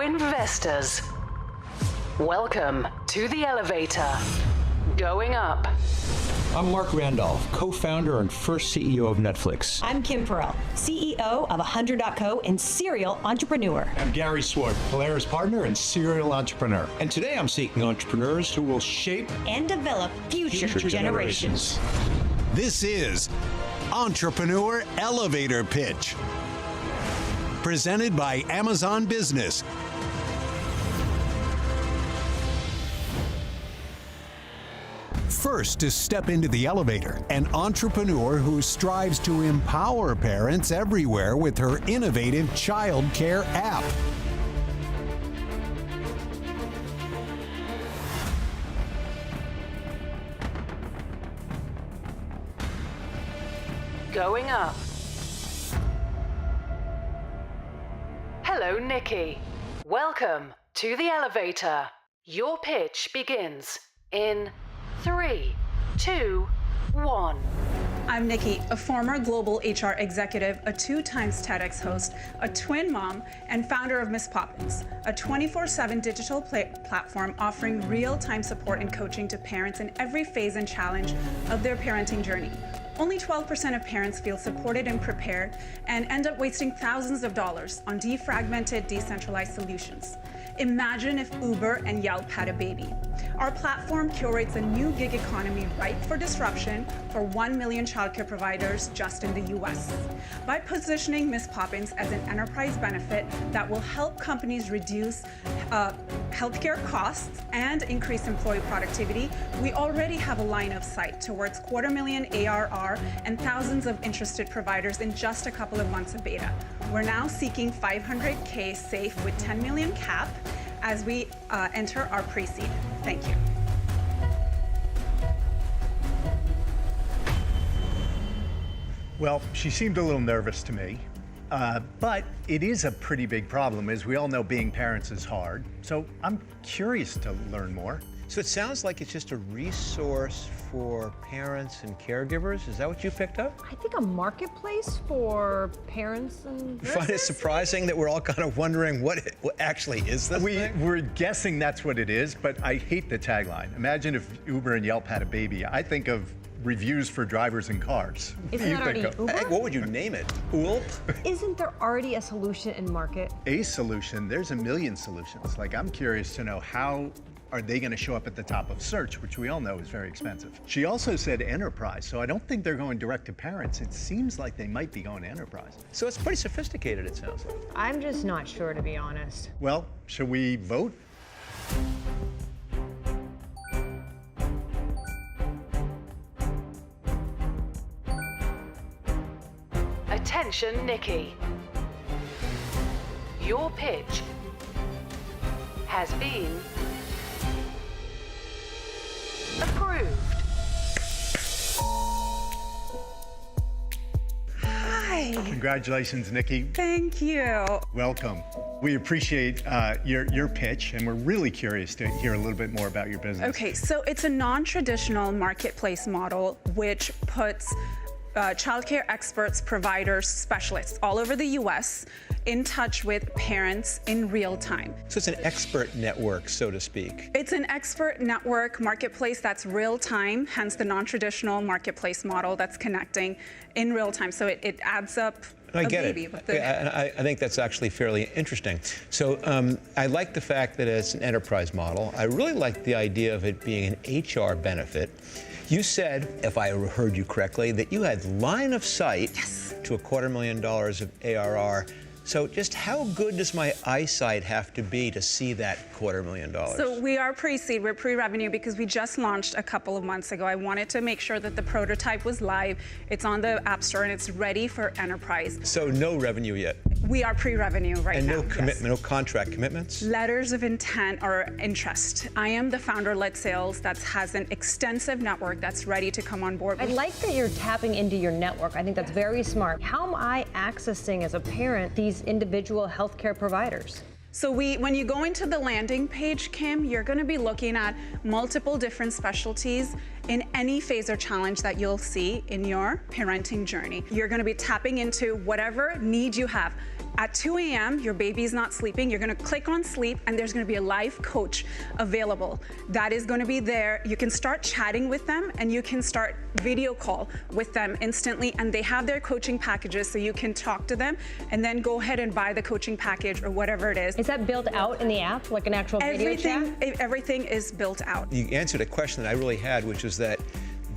investors. Welcome to the elevator. Going up. I'm Mark Randolph, co-founder and first CEO of Netflix. I'm Kim Perrell, CEO of 100.co and serial entrepreneur. I'm Gary Swart, Polaris partner and serial entrepreneur. And today I'm seeking entrepreneurs who will shape and develop future generations. This is Entrepreneur Elevator Pitch, presented by Amazon Business. First to step into the elevator, an entrepreneur who strives to empower parents everywhere with her innovative child care app. Going up. Hello, Nikki. Welcome to the elevator. Your pitch begins in 3, 2, 1. I'm Nikki, a former global HR executive, a 2-times TEDx host, a twin mom, and founder of Miss Poppins, a 24/7 digital platform offering real-time support and coaching to parents in every phase and challenge of their parenting journey. Only 12% of parents feel supported and prepared and end up wasting thousands of dollars on defragmented, decentralized solutions. Imagine if Uber and Yelp had a baby. Our platform curates a new gig economy ripe for disruption for 1 million childcare providers just in the US. By positioning Miss Poppins as an enterprise benefit that will help companies reduce healthcare costs and increase employee productivity, we already have a line of sight towards $250,000 ARR and thousands of interested providers in just a couple of months of beta. We're now seeking $500K safe with $10 million cap as we enter our pre-seed. Thank you. Well, she seemed a little nervous to me, but it is a pretty big problem. As we all know, being parents is hard. So I'm curious to learn more. So it sounds like it's just a resource for parents and caregivers. Is that what you picked up? I think a marketplace for parents and You find it surprising that we're all kind of wondering what actually is this thing? We're guessing that's what it is, but I hate the tagline. Imagine if Uber and Yelp had a baby. I think of reviews for drivers in cars. Isn't that already Uber? Hey, what would you name it? Oolp? Isn't there already a solution in market? A solution, there's a million solutions. Like, I'm curious to know how are they going to show up at the top of search, which we all know is very expensive. She also said enterprise, so I don't think they're going direct to parents. It seems like they might be going to enterprise. So it's pretty sophisticated, it sounds like. I'm just not sure, to be honest. Well, should we vote? Attention, Nikki. Your pitch has been approved. Hi. Congratulations, Nikki. Thank you. Welcome. We appreciate your pitch, and we're really curious to hear a little bit more about your business. Okay, so it's a non-traditional marketplace model which puts childcare experts, providers, specialists all over the US in touch with parents in real time. So it's an expert network, so to speak. It's an expert network marketplace that's real time, hence the non-traditional marketplace model that's connecting in real time. So it adds up I get baby it. with the I think that's actually fairly interesting. So I like the fact that it's an enterprise model. I really like the idea of it being an HR benefit. You said, if I heard you correctly, that you had line of sight to $250,000 of ARR. So just how good does my eyesight have to be to see that $250,000? So we are pre-seed, we're pre-revenue because we just launched a couple of months ago. I wanted to make sure that the prototype was live, it's on the App Store, and it's ready for enterprise. So no revenue yet? We are pre-revenue right and now. And no commitment, no contract commitments? Letters of intent or interest. I am the founder-led sales that has an extensive network that's ready to come on board. I like that you're tapping into your network. I think that's very smart. How am I accessing, as a parent, these individual healthcare providers? So when you go into the landing page, Kim, you're going to be looking at multiple different specialties in any phase or challenge that you'll see in your parenting journey. You're going to be tapping into whatever need you have. At 2 a.m., your baby's not sleeping, you're gonna click on sleep and there's gonna be a live coach available. That is gonna be there. You can start chatting with them and you can start video call with them instantly, and they have their coaching packages so you can talk to them and then go ahead and buy the coaching package or whatever it is. Is that built out in the app, like an actual video chat? Everything is built out. You answered a question that I really had, which is that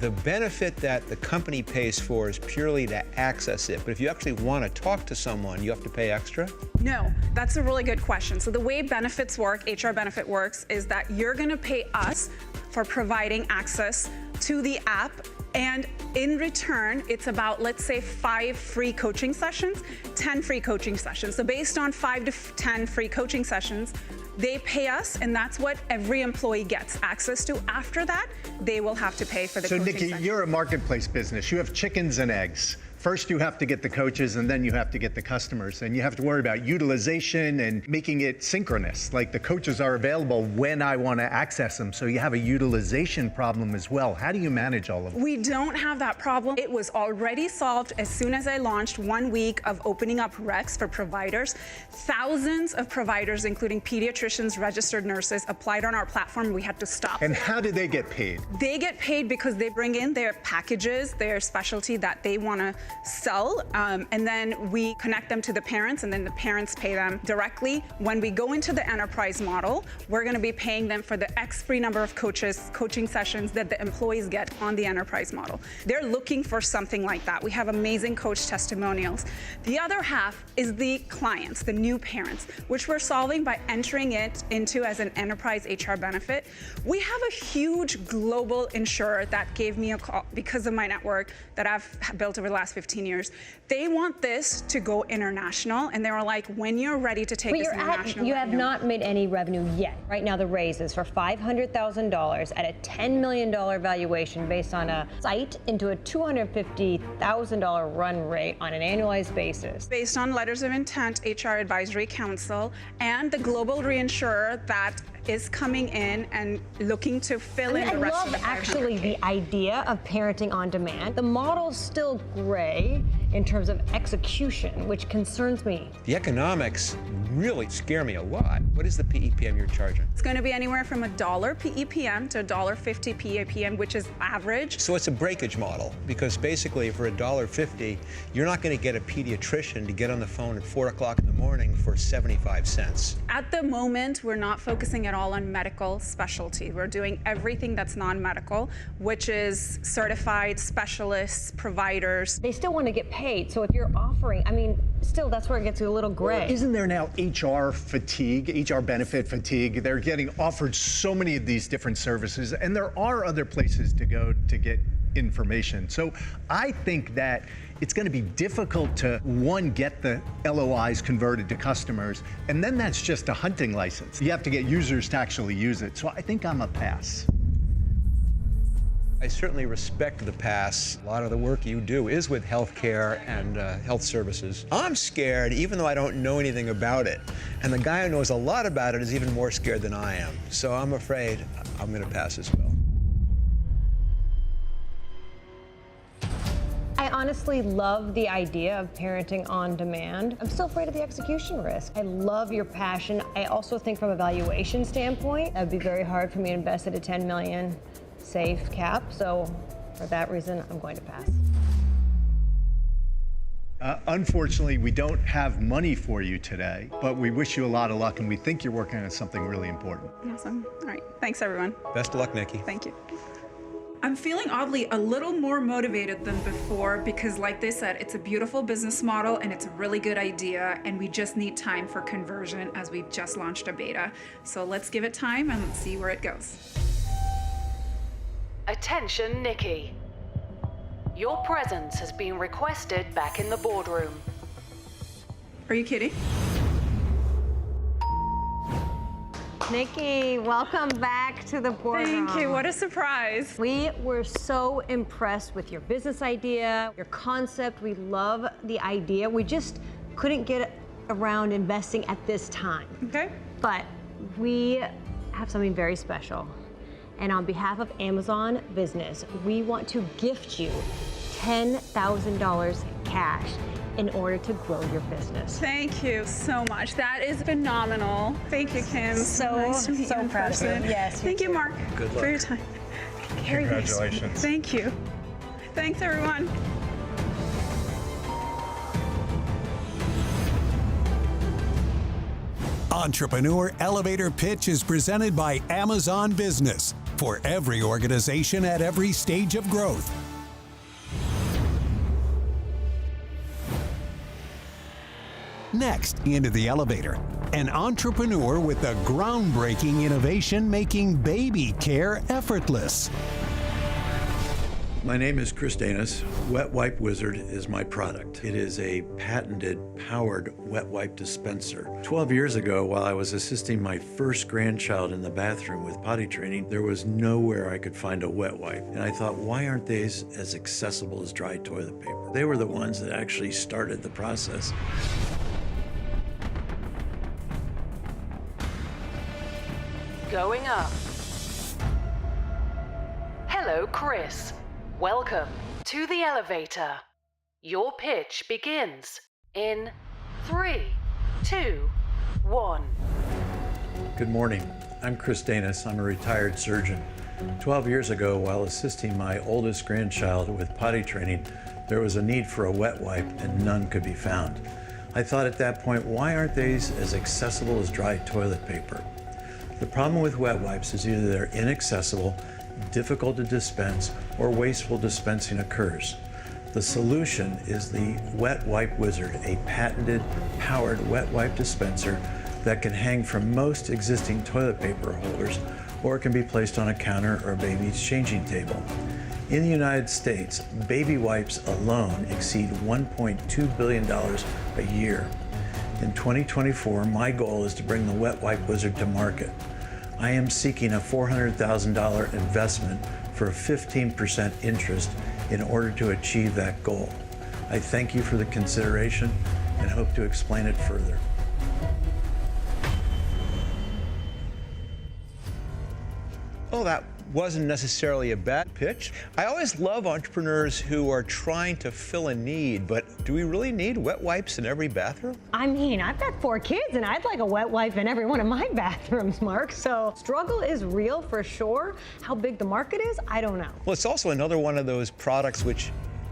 the benefit that the company pays for is purely to access it. But if you actually want to talk to someone, you have to pay extra? No, that's a really good question. So the way benefits work, HR benefit works, is that you're gonna pay us for providing access to the app, and in return, it's about, let's say, 5 free coaching sessions, 10 free coaching sessions. So based on 5 to 10 free coaching sessions, they pay us, and that's what every employee gets access to. After that, they will have to pay for the coaching Nikki, session. you're a marketplace business. You have chickens and eggs. First, you have to get the coaches, and then you have to get the customers. And you have to worry about utilization and making it synchronous. Like, the coaches are available when I want to access them. So you have a utilization problem as well. How do you manage all of it? We don't have that problem. It was already solved as soon as I launched 1 week of opening up recs for providers. Thousands of providers, including pediatricians, registered nurses, applied on our platform. We had to stop. And how do they get paid? They get paid because they bring in their packages, their specialty that they want to sell, and then we connect them to the parents, and then the parents pay them directly. When we go into the enterprise model, we're going to be paying them for the X free number of coaching sessions that the employees get on the enterprise model. They're looking for something like that. We have amazing coach testimonials. The other half is the clients, the new parents, which we're solving by entering it into as an enterprise HR benefit. We have a huge global insurer that gave me a call because of my network that I've built over the last 15 years. They want this to go international, and they were like, when you're ready to take this international, you have not made any revenue yet. Right now, the raise is for $500,000 at a $10 million valuation based on a site into a $250,000 run rate on an annualized basis. Based on letters of intent, HR Advisory Council, and the global reinsurer that is coming in and looking to fill in the rest of the 500K. Actually the idea of parenting on demand. The model's still gray in terms of execution, which concerns me. The economics really scare me a lot. What is the PEPM you're charging? It's going to be anywhere from $1 PEPM to $1.50 PEPM, which is average. So it's a breakage model, because basically for $1.50, you're not going to get a pediatrician to get on the phone at 4 o'clock in the morning for 75 cents. At the moment, we're not focusing at all on medical specialty. We're doing everything that's non-medical, which is certified specialists, providers. They still want to get paid. So if you're offering, I mean, still that's where it gets a little gray. Well, isn't there now HR fatigue, HR benefit fatigue? They're getting offered so many of these different services, and there are other places to go to get information. So I think that it's going to be difficult to, one, get the LOIs converted to customers, and then that's just a hunting license. You have to get users to actually use it. So I think I'm a pass. I certainly respect the pass. A lot of the work you do is with healthcare and health services. I'm scared, even though I don't know anything about it. And the guy who knows a lot about it is even more scared than I am. So I'm afraid I'm going to pass as well. I honestly love the idea of parenting on demand. I'm still afraid of the execution risk. I love your passion. I also think from a valuation standpoint, it would be very hard for me to invest at a $10 million safe cap. So for that reason, I'm going to pass. Unfortunately, we don't have money for you today, but we wish you a lot of luck, and we think you're working on something really important. Awesome. All right. Thanks, everyone. Best of luck, Nikki. Thank you. I'm feeling oddly a little more motivated than before because, like they said, it's a beautiful business model and it's a really good idea, and we just need time for conversion as we just launched a beta. So let's give it time and let's see where it goes. Attention, Nikki. Your presence has been requested back in the boardroom. Are you kidding? Nikki, welcome back to the boardroom. Thank you. What a surprise. We were so impressed with your business idea, your concept. We love the idea. We just couldn't get around investing at this time. Okay. But we have something very special. And on behalf of Amazon Business, we want to gift you $10,000 cash in order to grow your business. Thank you so much. That is phenomenal. Thank you, Kim. So nice to meet you in proud of you. person. Yes, me Thank you, too. Mark, Good luck. for your time. Very nice. Congratulations. Thank you. Thanks, everyone. Entrepreneur Elevator Pitch is presented by Amazon Business for every organization at every stage of growth. Next, into the elevator, an entrepreneur with a groundbreaking innovation making baby care effortless. My name is Chris Danis. Wet Wipe Wizard is my product. It is a patented, powered wet wipe dispenser. 12 years ago, while I was assisting my first grandchild in the bathroom with potty training, there was nowhere I could find a wet wipe. And I thought, why aren't they as accessible as dry toilet paper? They were the ones that actually started the process. Going up. Hello, Chris. Welcome to the elevator. Your pitch begins in 3, 2, 1. Good morning. I'm Chris Danis. I'm a retired surgeon. 12 years ago, while assisting my oldest grandchild with potty training, there was a need for a wet wipe and none could be found. I thought at that point, why aren't these as accessible as dry toilet paper? The problem with wet wipes is either they're inaccessible, difficult to dispense, or wasteful dispensing occurs. The solution is the Wet Wipe Wizard, a patented, powered wet wipe dispenser that can hang from most existing toilet paper holders, or it can be placed on a counter or a baby's changing table. In the United States, baby wipes alone exceed $1.2 billion a year. In 2024, my goal is to bring the Wet Wipe Wizard to market. I am seeking a $400,000 investment for a 15% interest in order to achieve that goal. I thank you for the consideration and hope to explain it further. Well, that wasn't necessarily a bad pitch. I always love entrepreneurs who are trying to fill a need, but do we really need wet wipes in every bathroom? I mean, I've got 4 kids and I'd like a wet wipe in every one of my bathrooms, Mark. So struggle is real for sure. How big the market is, I don't know. Well, it's also another one of those products which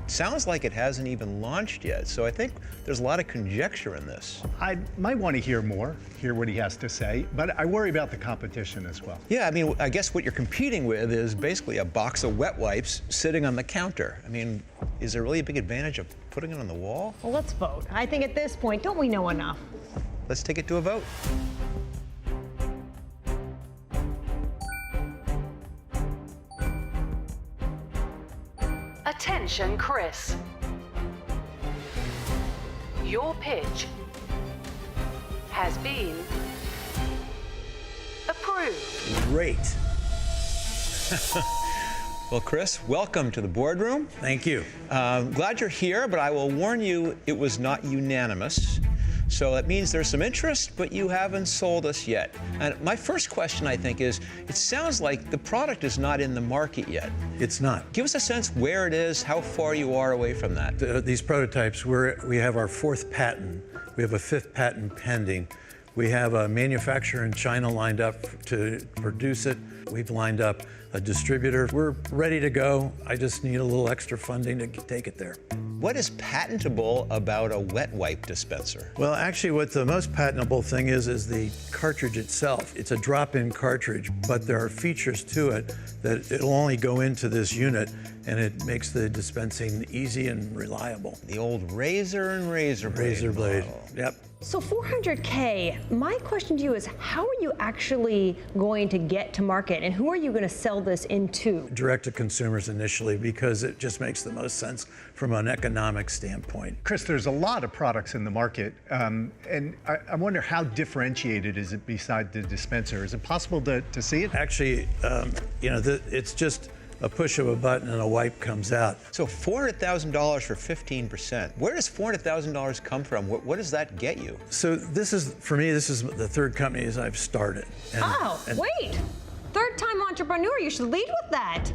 sounds like it hasn't even launched yet. So I think there's a lot of conjecture in this. I might want to hear what he has to say, but I worry about the competition as well. Yeah, I mean, I guess what you're competing with is basically a box of wet wipes sitting on the counter. I mean, is there really a big advantage of putting it on the wall? Well, let's vote. I think at this point, don't we know enough? Let's take it to a vote. Attention, Chris. Your pitch has been approved. Great. Well, Chris, welcome to the boardroom. Thank you. Glad you're here, but I will warn you, it was not unanimous. So that means there's some interest, but you haven't sold us yet. And my first question, I think, is, it sounds like the product is not in the market yet. It's not. Give us a sense where it is, how far you are away from that. These prototypes, we have our 4th patent. We have a 5th patent pending. We have a manufacturer in China lined up to produce it. We've lined up a distributor. We're ready to go. I just need a little extra funding to take it there. What is patentable about a wet wipe dispenser? Well, actually, what the most patentable thing is the cartridge itself. It's a drop-in cartridge, but there are features to it that it'll only go into this unit, and it makes the dispensing easy and reliable. The old razor and razor blade. Razor blade. model. Yep. So $400K, my question to you is, how are you actually going to get to market and who are you going to sell this into? Direct to consumers initially, because it just makes the most sense from an economic standpoint. Chris, there's a lot of products in the market, and I wonder how differentiated is it beside the dispenser? Is it possible to see it? Actually, it's just a push of a button and a wipe comes out. So $400,000 for 15%. Where does $400,000 come from? What does that get you? So this is, for me, this is the 3rd company as I've started. And Wait, 3rd-time entrepreneur, you should lead with that.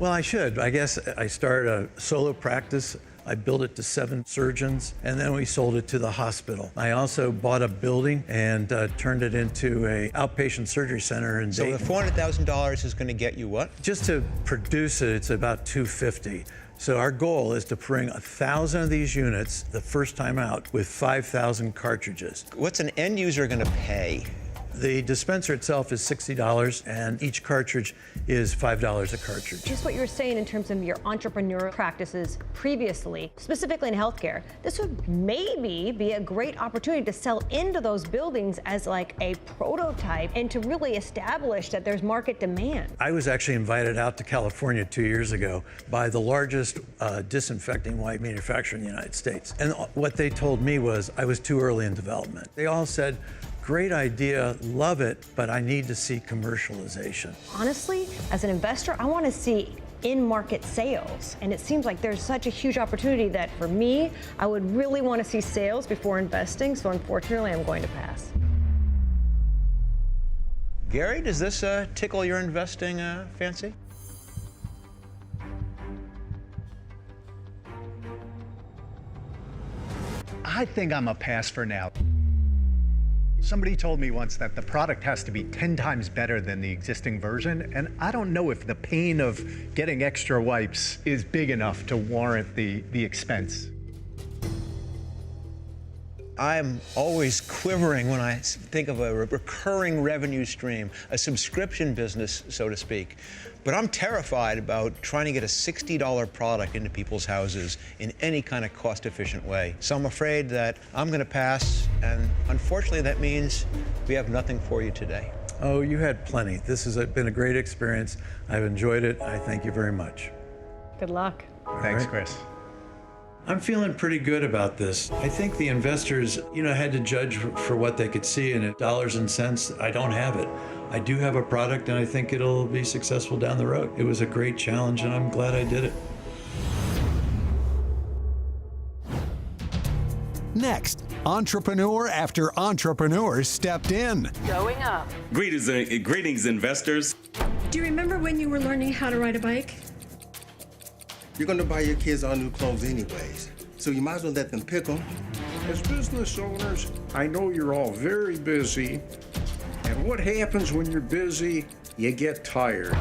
Well, I should. I guess I started a solo practice. I built it to 7 surgeons, and then we sold it to the hospital. I also bought a building and turned it into a outpatient surgery center in So Dayton. the $400,000 is going to get you what? Just to produce it, it's about $250,000. So our goal is to bring 1,000 of these units the first time out with 5,000 cartridges. What's an end user going to pay? The dispenser itself is $60, and each cartridge is $5 a cartridge. Just what you were saying in terms of your entrepreneur practices previously, specifically in healthcare, this would maybe be a great opportunity to sell into those buildings as like a prototype and to really establish that there's market demand. I was actually invited out to California 2 years ago by the largest disinfecting wipe manufacturer in the United States. And what they told me was I was too early in development. They all said, great idea, love it, but I need to see commercialization. Honestly, as an investor, I want to see in-market sales. And it seems like there's such a huge opportunity that for me, I would really want to see sales before investing. So unfortunately, I'm going to pass. Gary, does this tickle your investing fancy? I think I'm a pass for now. Somebody told me once that the product has to be 10 times better than the existing version, and I don't know if the pain of getting extra wipes is big enough to warrant the expense. I'm always quivering when I think of a recurring revenue stream, a subscription business, so to speak. But I'm terrified about trying to get a $60 product into people's houses in any kind of cost-efficient way. So I'm afraid that I'm going to pass, and unfortunately that means we have nothing for you today. Oh, you had plenty. This has been a great experience. I've enjoyed it. I thank you very much. Good luck. Thanks, right. Chris. I'm feeling pretty good about this. I think the investors, had to judge for what they could see, and at dollars and cents, I don't have it. I do have a product, and I think it'll be successful down the road. It was a great challenge, and I'm glad I did it. Next, entrepreneur after entrepreneur stepped in. Going up. Greetings, investors. Do you remember when you were learning how to ride a bike? You're going to buy your kids all new clothes anyways, so you might as well let them pick them. As business owners, I know you're all very busy, and what happens when you're busy? You get tired.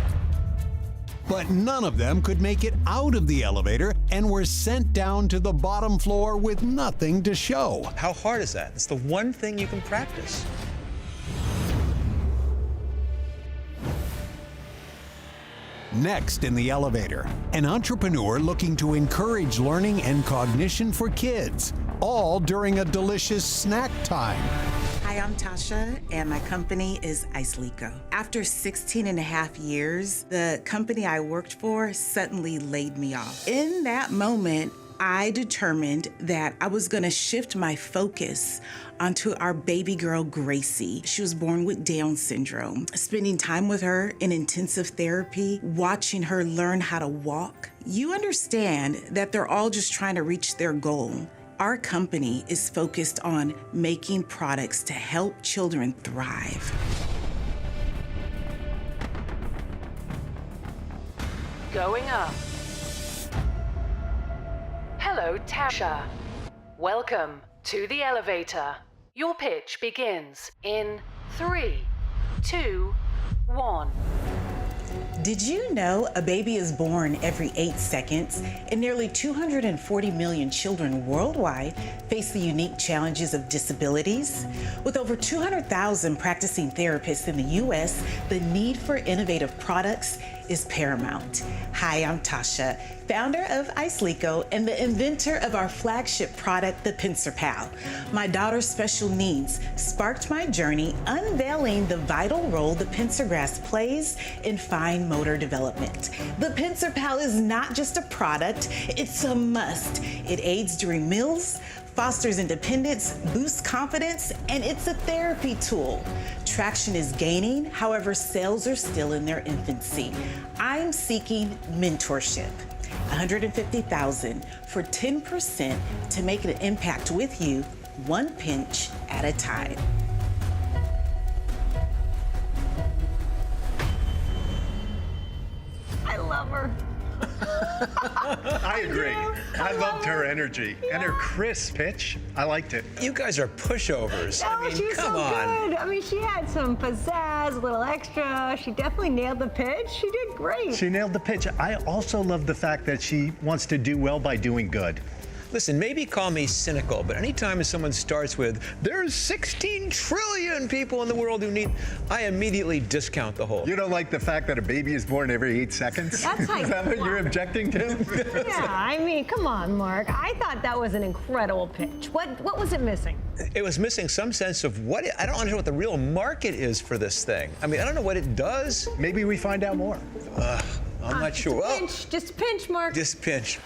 But none of them could make it out of the elevator and were sent down to the bottom floor with nothing to show. How hard is that? It's the one thing you can practice. Next in the elevator, an entrepreneur looking to encourage learning and cognition for kids, all during a delicious snack time. Hi, I'm Tasha, and my company is Iceleco. After 16 and a half years, the company I worked for suddenly laid me off. In that moment, I determined that I was gonna shift my focus onto our baby girl, Gracie. She was born with Down syndrome. Spending time with her in intensive therapy, watching her learn how to walk, you understand that they're all just trying to reach their goal. Our company is focused on making products to help children thrive. Going up. Hello, Tasha. Welcome to the elevator. Your pitch begins in 3, 2, 1. Did you know a baby is born every 8 seconds, and nearly 240 million children worldwide face the unique challenges of disabilities? With over 200,000 practicing therapists in the U.S., the need for innovative products is paramount. Hi, I'm Tasha, founder of Iceleco and the inventor of our flagship product, the Pincer Pal. My daughter's special needs sparked my journey unveiling the vital role the pincer grasp plays in fine motor development. The Pincer Pal is not just a product, it's a must. It aids during meals, fosters independence, boosts confidence, and it's a therapy tool. Traction is gaining, however, sales are still in their infancy. I'm seeking mentorship. $150,000 for 10% to make an impact with you, one pinch at a time. I love her. I agree. I loved her energy and her crisp pitch. I liked it. You guys are pushovers. I mean, she's come so on. good. I mean, she had some pizzazz, a little extra. She definitely nailed the pitch. She did great. She nailed the pitch. I also love the fact that she wants to do well by doing good. Listen, maybe call me cynical, but anytime someone starts with, there's 16 trillion people in the world who need, I immediately discount the whole. You don't like the fact that a baby is born every 8 seconds? That's Is that what you're objecting to? Yeah, I mean, come on, Mark. I thought that was an incredible pitch. What was it missing? It was missing some sense of what, I don't understand what the real market is for this thing. I mean, I don't know what it does. Maybe we find out more. I'm not sure. Just a pinch, Mark. Just pinch.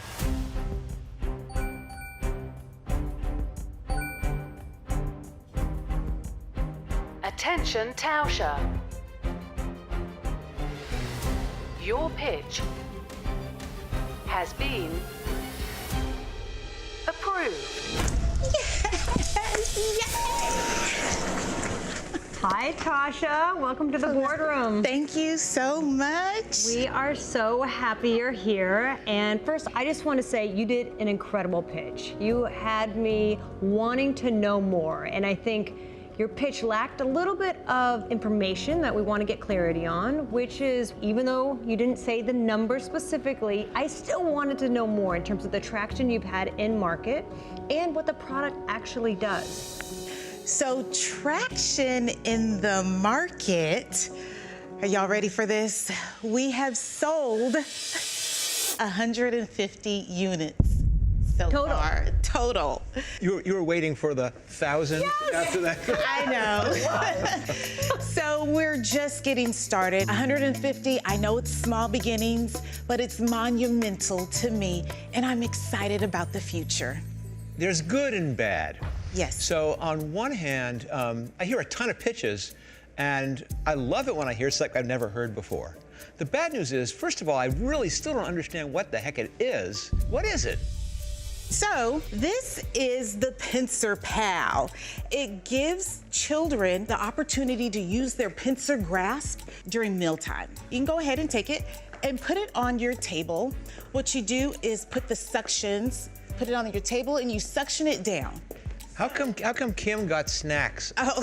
Attention, Tauscher. Your pitch has been approved. Hi, Tasha. Welcome to the boardroom. Thank you so much. We are so happy you're here. And first, I just want to say you did an incredible pitch. You had me wanting to know more. And I think your pitch lacked a little bit of information that we want to get clarity on, which is, even though you didn't say the number specifically, I still wanted to know more in terms of the traction you've had in market and what the product actually does. So, traction in the market. Are y'all ready for this? We have sold 150 units so far. Total. You were waiting for the 1,000 after that? I know. So we're just getting started. 150, I know it's small beginnings, but it's monumental to me, and I'm excited about the future. There's good and bad. Yes. So on one hand, I hear a ton of pitches, and I love it when I hear something I've never heard before. The bad news is, first of all, I really still don't understand what the heck it is. What is it? So this is the Pincer Pal. It gives children the opportunity to use their pincer grasp during mealtime. You can go ahead and take it and put it on your table. What you do is put the suctions, put it on your table, and you suction it down. How come Kim got snacks? Oh,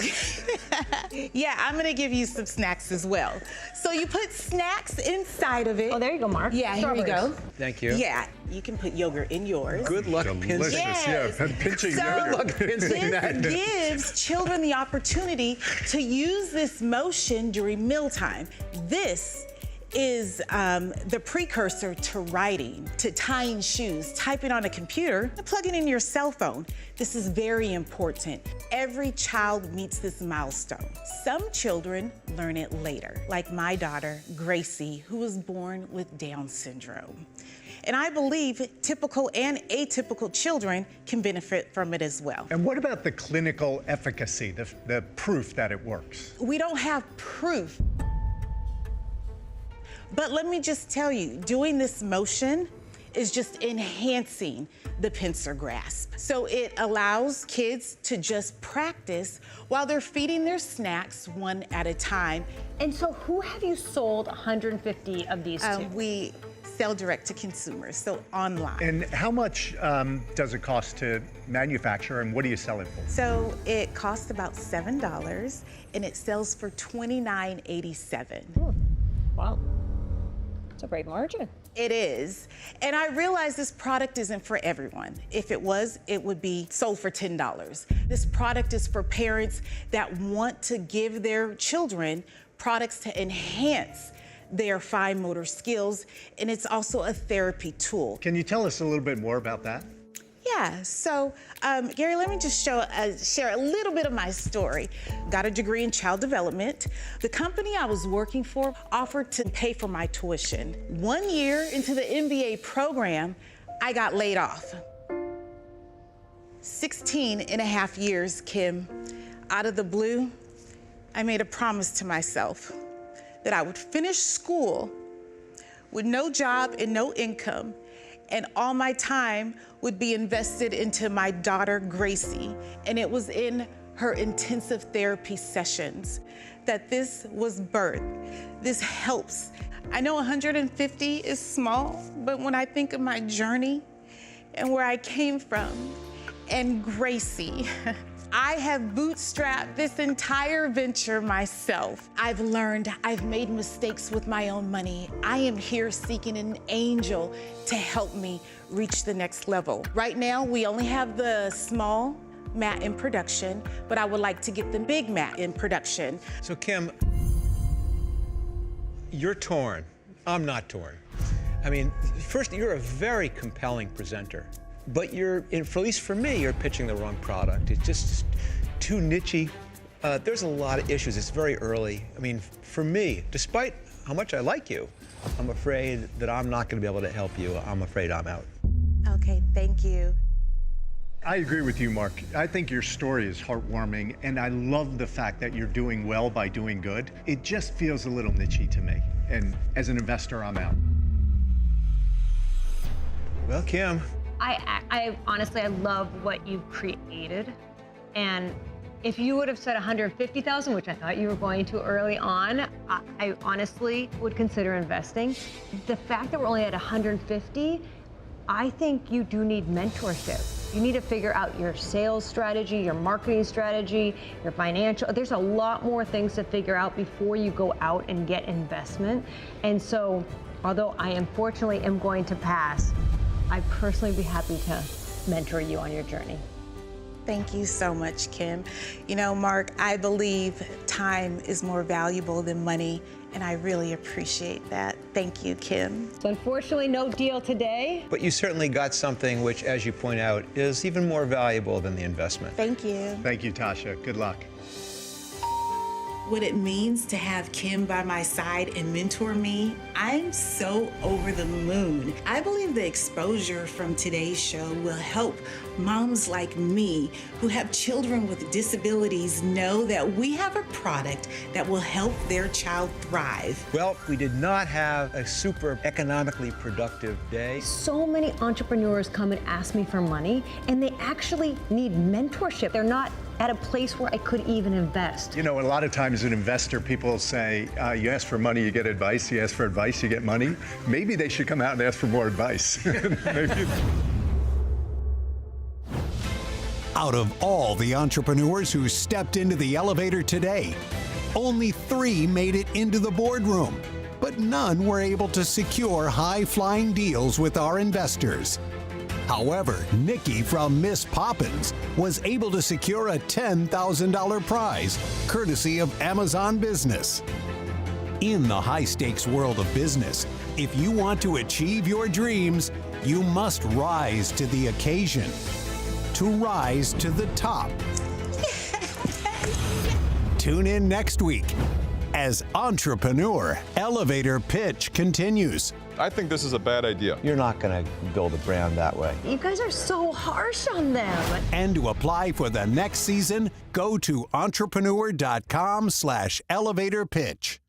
yeah, I'm gonna give you some snacks as well. So you put snacks inside of it. Oh, there you go, Mark. Yeah, here you go. Thank you. Yeah, you can put yogurt in yours. Good luck pinching. Yes. Yeah, pinching So yogurt. Good luck pinching that. this gives children the opportunity to use this motion during mealtime. This is the precursor to writing, to tying shoes, typing on a computer, and plugging in your cell phone. This is very important. Every child meets this milestone. Some children learn it later, like my daughter, Gracie, who was born with Down syndrome. And I believe typical and atypical children can benefit from it as well. And what about the clinical efficacy, the proof that it works? We don't have proof. But let me just tell you, doing this motion is just enhancing the pincer grasp. So it allows kids to just practice while they're feeding their snacks one at a time. And so who have you sold 150 of these to? We sell direct to consumers, so online. And how much does it cost to manufacture, and what do you sell it for? So it costs about $7, and it sells for $29.87. Wow. It's a great margin. It is. And I realize this product isn't for everyone. If it was, it would be sold for $10. This product is for parents that want to give their children products to enhance their fine motor skills, and it's also a therapy tool. Can you tell us a little bit more about that? Yeah, so Gary, let me just share a little bit of my story. Got a degree in child development. The company I was working for offered to pay for my tuition. 1 year into the MBA program, I got laid off. 16 and a half years, Kim. Out of the blue, I made a promise to myself that I would finish school with no job and no income, and all my time would be invested into my daughter, Gracie. And it was in her intensive therapy sessions that this was birthed. This helps I know 150 is small, but when I think of my journey and where I came from, and Gracie, I have bootstrapped this entire venture myself. I've learned, I've made mistakes with my own money. I am here seeking an angel to help me reach the next level. Right now, we only have the small mat in production, but I would like to get the big mat in production. So Kim, you're torn. I'm not torn. I mean, first, you're a very compelling presenter, but at least for me, you're pitching the wrong product. It's just too niche-y. There's a lot of issues. It's very early. I mean, for me, despite how much I like you, I'm afraid that I'm not going to be able to help you. I'm afraid I'm out. Okay, thank you. I agree with you, Mark. I think your story is heartwarming, and I love the fact that you're doing well by doing good. It just feels a little niche-y to me, and as an investor, I'm out. Well, Kim. I honestly, I love what you've created. And if you would have said 150,000, which I thought you were going to early on, I honestly would consider investing. The fact that we're only at 150, I think you do need mentorship. You need to figure out your sales strategy, your marketing strategy, your financial. There's a lot more things to figure out before you go out and get investment. And so, although I unfortunately am going to pass, I'd personally be happy to mentor you on your journey. Thank you so much, Kim. You know, Mark, I believe time is more valuable than money, and I really appreciate that. Thank you, Kim. So unfortunately, no deal today. But you certainly got something which, as you point out, is even more valuable than the investment. Thank you. Thank you, Tasha. Good luck. What it means to have Kim by my side and mentor me, I'm so over the moon. I believe the exposure from today's show will help moms like me who have children with disabilities know that we have a product that will help their child thrive. Well, we did not have a super economically productive day. So many entrepreneurs come and ask me for money, and they actually need mentorship. They're not at a place where I could even invest. You know, a lot of times as an investor, people say, you ask for money, you get advice. You ask for advice, you get money. Maybe they should come out and ask for more advice. Maybe. Out of all the entrepreneurs who stepped into the elevator today, only 3 made it into the boardroom, but none were able to secure high-flying deals with our investors. However, Nikki from Miss Poppins was able to secure a $10,000 prize, courtesy of Amazon Business. In the high-stakes world of business, if you want to achieve your dreams, you must rise to the occasion. To rise to the top. Tune in next week as Entrepreneur Elevator Pitch continues. I think this is a bad idea. You're not going to build a brand that way. You guys are so harsh on them. And to apply for the next season, go to entrepreneur.com/elevator pitch.